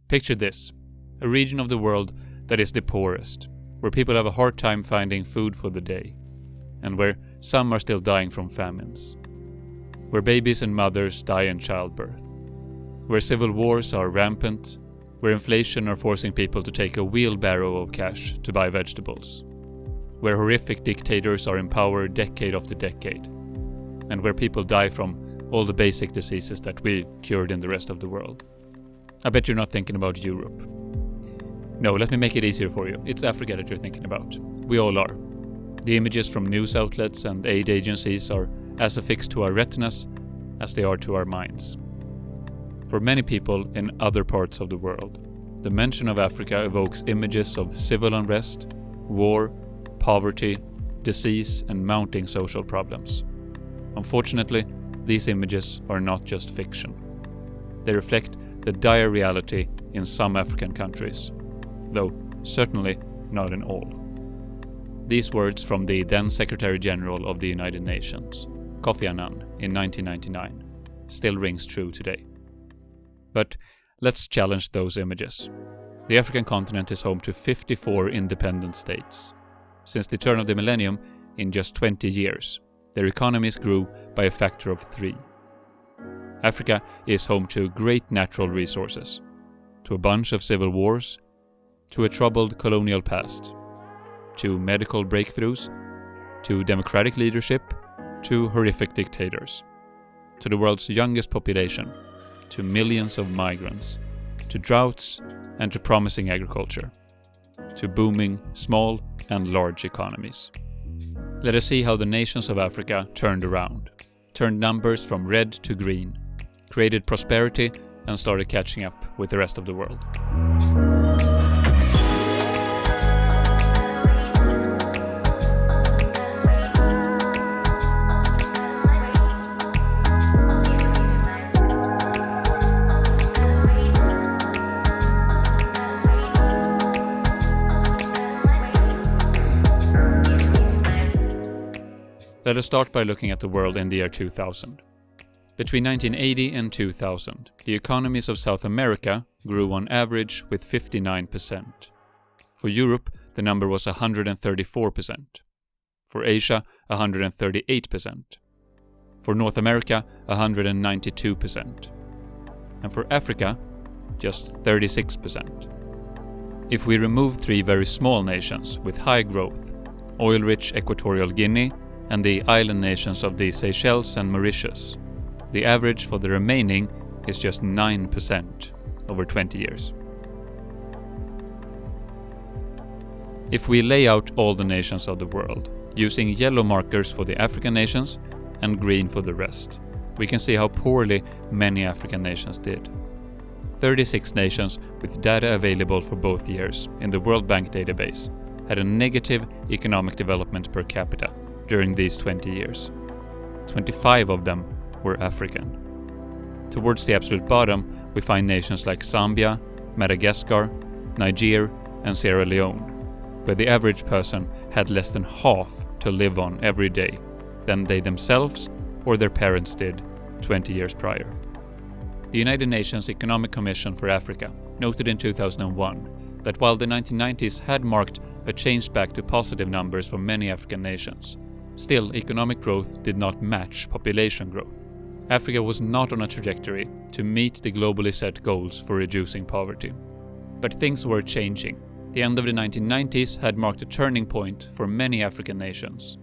Picture this, a region of the world that is the poorest, where people have a hard time finding food for the day, and where some are still dying from famines, where babies and mothers die in childbirth, where civil wars are rampant, where inflation are forcing people to take a wheelbarrow of cash to buy vegetables, where horrific dictators are in power decade after decade, and where people die from all the basic diseases that we cured in the rest of the world. I bet you're not thinking about Europe. No, let me make it easier for you. It's Africa that you're thinking about. We all are. The images from news outlets and aid agencies are as affixed to our retinas as they are to our minds. For many people in other parts of the world, the mention of Africa evokes images of civil unrest, war, poverty, disease, and mounting social problems. Unfortunately, these images are not just fiction. They reflect the dire reality in some African countries, though certainly not in all. These words from the then Secretary General of the United Nations, Kofi Annan, in 1999, still rings true today. But let's challenge those images. The African continent is home to 54 independent states. Since the turn of the millennium, in just 20 years, their economies grew by a factor of 3. Africa is home to great natural resources, to a bunch of civil wars, to a troubled colonial past, to medical breakthroughs, to democratic leadership, to horrific dictators, to the world's youngest population, to millions of migrants, to droughts, and to promising agriculture, to booming small and large economies. Let us see how the nations of Africa turned around, turned numbers from red to green, created prosperity, and started catching up with the rest of the world. Let us start by looking at the world in the year 2000. Between 1980 and 2000, the economies of South America grew on average with 59%. For Europe, the number was 134%. For Asia, 138%. For North America, 192%. And for Africa, just 36%. If we remove 3 very small nations with high growth, oil-rich Equatorial Guinea, and the island nations of the Seychelles and Mauritius, the average for the remaining is just 9% over 20 years. If we lay out all the nations of the world, using yellow markers for the African nations and green for the rest, we can see how poorly many African nations did. 36 nations with data available for both years in the World Bank database had a negative economic development per capita during these 20 years. 25 of them were African. Towards the absolute bottom, we find nations like Zambia, Madagascar, Niger, and Sierra Leone, where the average person had less than half to live on every day than they themselves or their parents did 20 years prior. The United Nations Economic Commission for Africa noted in 2001 that while the 1990s had marked a change back to positive numbers for many African nations, still, economic growth did not match population growth. Africa was not on a trajectory to meet the globally set goals for reducing poverty. But things were changing. The end of the 1990s had marked a turning point for many African nations.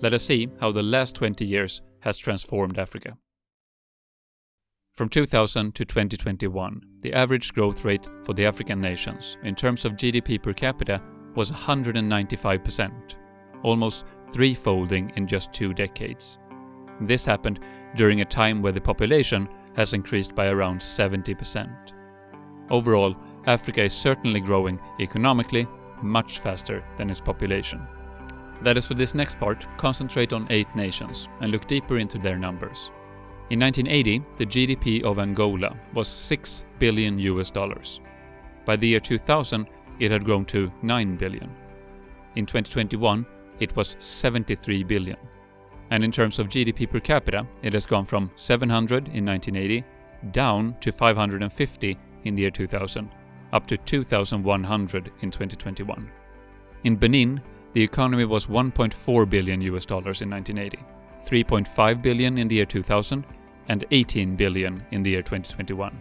Let us see how the last 20 years has transformed Africa. From 2000 to 2021, the average growth rate for the African nations in terms of GDP per capita was 195%, almost threefolding in just 2 decades. This happened during a time where the population has increased by around 70%. Overall, Africa is certainly growing economically much faster than its population. That is, for this next part, concentrate on 8 nations and look deeper into their numbers. In 1980, the GDP of Angola was $6 billion. By the year 2000, it had grown to $9 billion. In 2021, it was $73 billion. And in terms of GDP per capita, it has gone from 700 in 1980 down to 550 in the year 2000, up to 2,100 in 2021. In Benin, the economy was $1.4 billion in 1980, 3.5 billion in the year 2000, and 18 billion in the year 2021.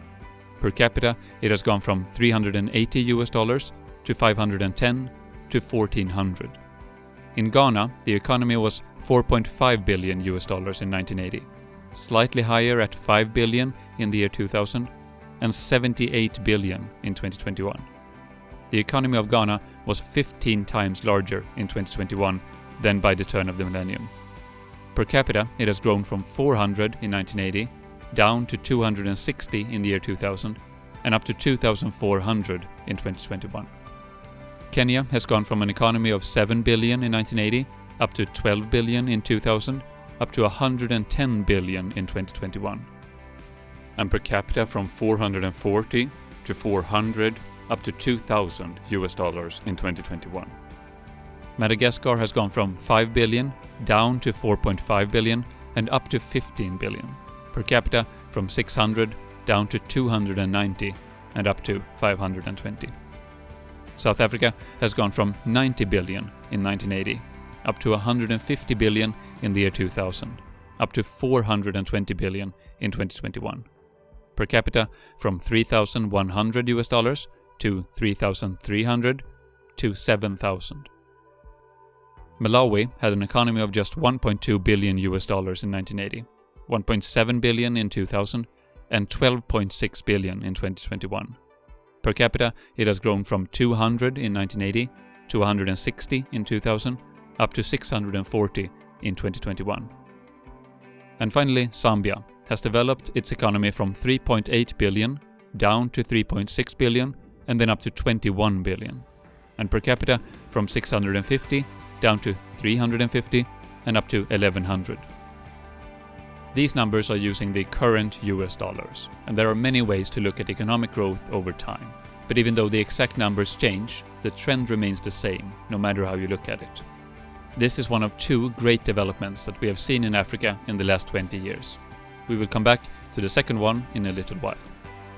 Per capita, it has gone from $380 to 510 to 1,400. In Ghana, the economy was $4.5 billion in 1980, slightly higher at 5 billion in the year 2000, and 78 billion in 2021. The economy of Ghana was 15 times larger in 2021 than by the turn of the millennium. Per capita, it has grown from 400 in 1980 down to 260 in the year 2000 and up to 2,400 in 2021. Kenya has gone from an economy of 7 billion in 1980 up to 12 billion in 2000, up to 110 billion in 2021. And per capita from 440 to 400 up to $2,000 in 2021. Madagascar has gone from 5 billion down to 4.5 billion and up to 15 billion. Per capita from 600 down to 290 and up to 520. South Africa has gone from 90 billion in 1980 up to 150 billion in the year 2000, up to 420 billion in 2021. Per capita from $3,100 to 3,300 to 7,000. Malawi had an economy of just $1.2 billion in 1980, 1.7 billion in 2000, and 12.6 billion in 2021. Per capita, it has grown from 200 in 1980 to 160 in 2000, up to 640 in 2021. And finally, Zambia has developed its economy from 3.8 billion down to 3.6 billion and then up to 21 billion. And per capita from 650 down to 350 and up to 1,100. These numbers are using the current US dollars, and there are many ways to look at economic growth over time. But even though the exact numbers change, the trend remains the same, no matter how you look at it. This is one of two great developments that we have seen in Africa in the last 20 years. We will come back to the second one in a little while.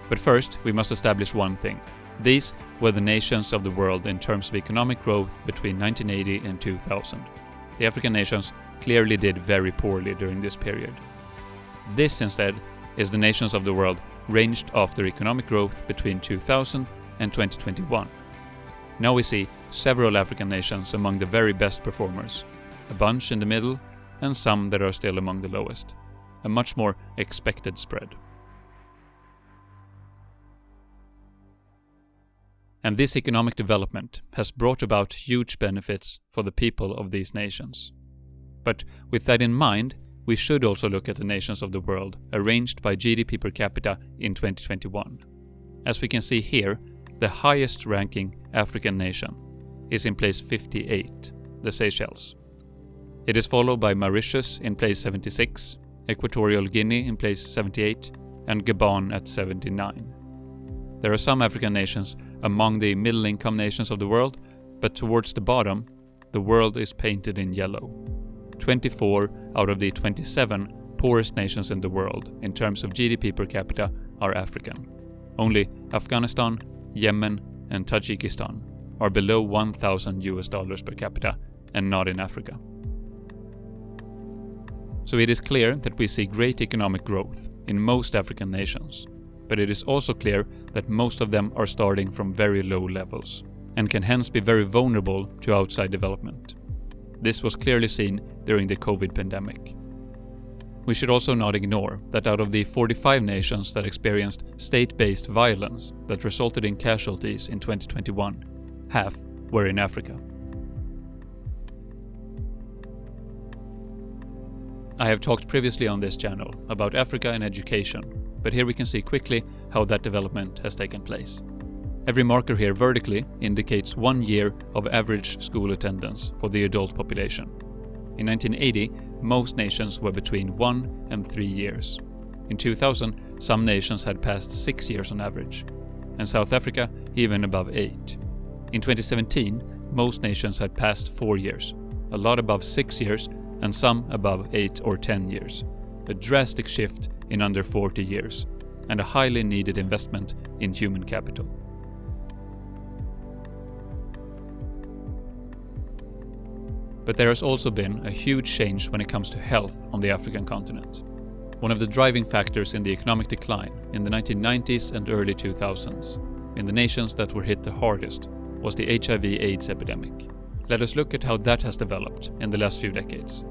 But first, we must establish one thing. These were the nations of the world in terms of economic growth between 1980 and 2000. The African nations clearly did very poorly during this period. This, instead, is the nations of the world ranged after economic growth between 2000 and 2021. Now we see several African nations among the very best performers, a bunch in the middle, and some that are still among the lowest. A much more expected spread. And this economic development has brought about huge benefits for the people of these nations. But with that in mind, we should also look at the nations of the world arranged by GDP per capita in 2021. As we can see here, the highest ranking African nation is in place 58, the Seychelles. It is followed by Mauritius in place 76, Equatorial Guinea in place 78, and Gabon at 79. There are some African nations among the middle-income nations of the world, but towards the bottom, the world is painted in yellow. 24 out of the 27 poorest nations in the world in terms of GDP per capita are African. Only Afghanistan, Yemen, and Tajikistan are below $1,000 per capita and not in Africa. So it is clear that we see great economic growth in most African nations, but it is also clear that most of them are starting from very low levels and can hence be very vulnerable to outside development. This was clearly seen during the COVID pandemic. We should also not ignore that out of the 45 nations that experienced state-based violence that resulted in casualties in 2021, half were in Africa. I have talked previously on this channel about Africa and education, but here we can see quickly how that development has taken place. Every marker here vertically indicates 1 year of average school attendance for the adult population. In 1980, most nations were between 1 and 3 years. In 2000, some nations had passed 6 years on average, and South Africa even above 8. In 2017, most nations had passed 4 years, a lot above 6 years, and some above 8 or 10 years. A drastic shift in under 40 years, and a highly needed investment in human capital. But there has also been a huge change when it comes to health on the African continent. One of the driving factors in the economic decline in the 1990s and early 2000s, in the nations that were hit the hardest, was the HIV/AIDS epidemic. Let us look at how that has developed in the last few decades.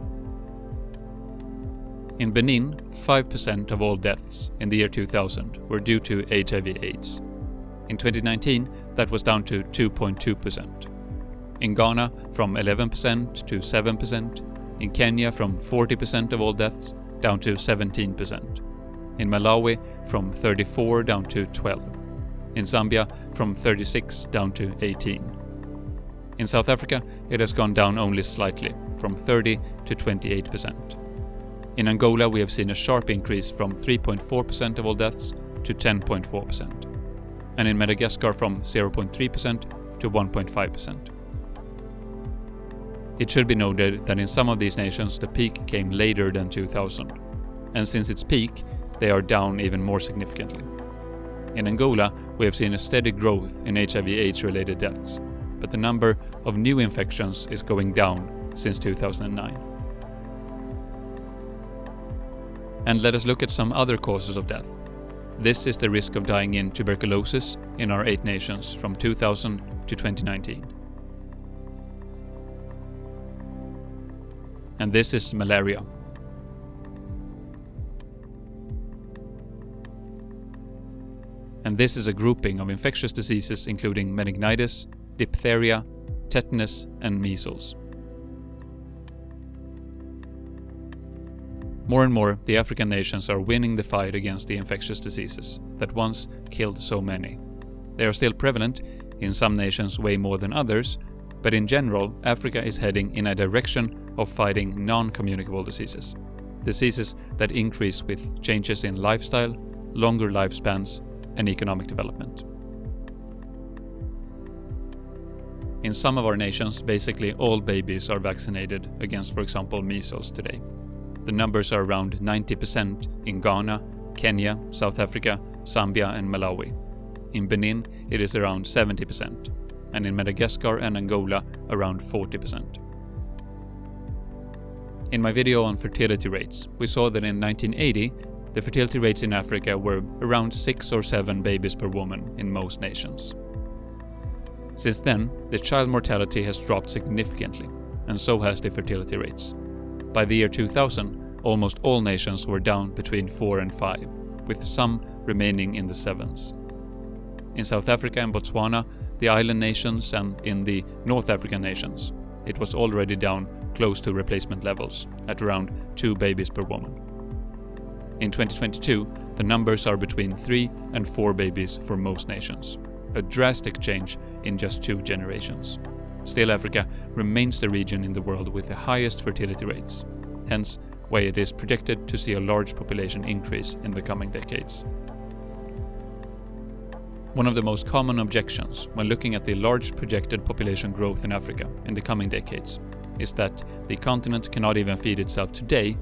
In Benin, 5% of all deaths in the year 2000 were due to HIV/AIDS. In 2019, that was down to 2.2%. In Ghana, from 11% to 7%. In Kenya, from 40% of all deaths down to 17%. In Malawi, from 34 down to 12. In Zambia, from 36 down to 18. In South Africa, it has gone down only slightly, from 30 to 28%. In Angola, we have seen a sharp increase from 3.4% of all deaths to 10.4%. And in Madagascar, from 0.3% to 1.5%. It should be noted that in some of these nations the peak came later than 2000, and since its peak, they are down even more significantly. In Angola, we have seen a steady growth in HIV/AIDS related deaths, but the number of new infections is going down since 2009. And let us look at some other causes of death. This is the risk of dying in tuberculosis in our 8 nations from 2000 to 2019. And this is malaria. And this is a grouping of infectious diseases including meningitis, diphtheria, tetanus, and measles. More and more, the African nations are winning the fight against the infectious diseases that once killed so many. They are still prevalent, in some nations way more than others, but in general, Africa is heading in a direction of fighting non-communicable diseases. Diseases that increase with changes in lifestyle, longer lifespans, and economic development. In some of our nations, basically all babies are vaccinated against, for example, measles today. The numbers are around 90% in Ghana, Kenya, South Africa, Zambia, and Malawi. In Benin, it is around 70%, and in Madagascar and Angola, around 40%. In my video on fertility rates, we saw that in 1980, the fertility rates in Africa were around 6 or 7 babies per woman in most nations. Since then, the child mortality has dropped significantly, and so has the fertility rates. By the year 2000, almost all nations were down between 4 and 5, with some remaining in the 7s. In South Africa and Botswana, the island nations, and in the North African nations, it was already down close to replacement levels, at around 2 babies per woman. In 2022, the numbers are between 3 and 4 babies for most nations, a drastic change in just 2 generations. Still, Africa remains the region in the world with the highest fertility rates, hence why it is predicted to see a large population increase in the coming decades. One of the most common objections when looking at the large projected population growth in Africa in the coming decades is that the continent cannot even feed itself today.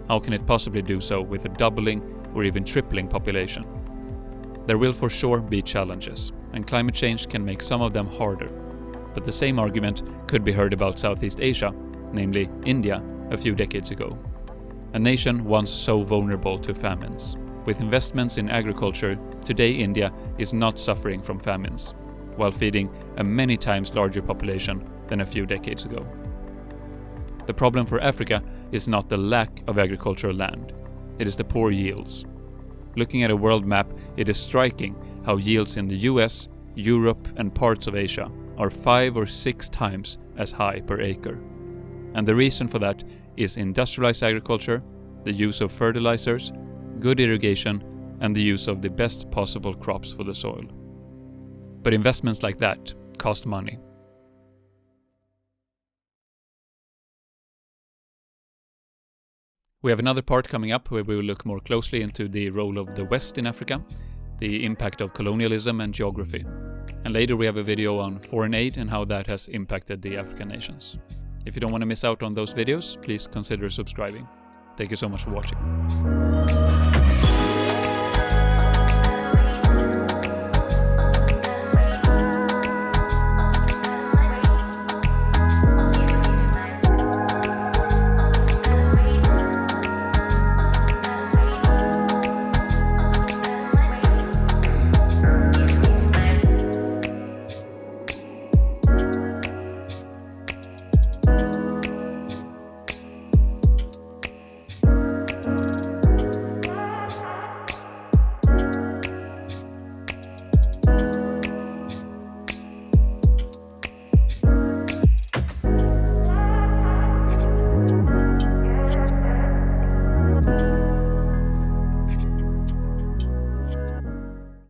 How can it possibly do so with a doubling or even tripling population? There will for sure be challenges, and climate change can make some of them harder. But the same argument could be heard about Southeast Asia, namely India, a few decades ago. A nation once so vulnerable to famines. With investments in agriculture, today India is not suffering from famines, while feeding a many times larger population than a few decades ago. The problem for Africa is not the lack of agricultural land, it is the poor yields. Looking at a world map, it is striking how yields in the US, Europe, and parts of Asia are 5 or 6 times as high per acre. And the reason for that is industrialized agriculture, the use of fertilizers, good irrigation, and the use of the best possible crops for the soil. But investments like that cost money. We have another part coming up where we will look more closely into the role of the West in Africa, the impact of colonialism and geography. And later we have a video on foreign aid and how that has impacted the African nations. If you don't want to miss out on those videos, please consider subscribing. Thank you so much for watching.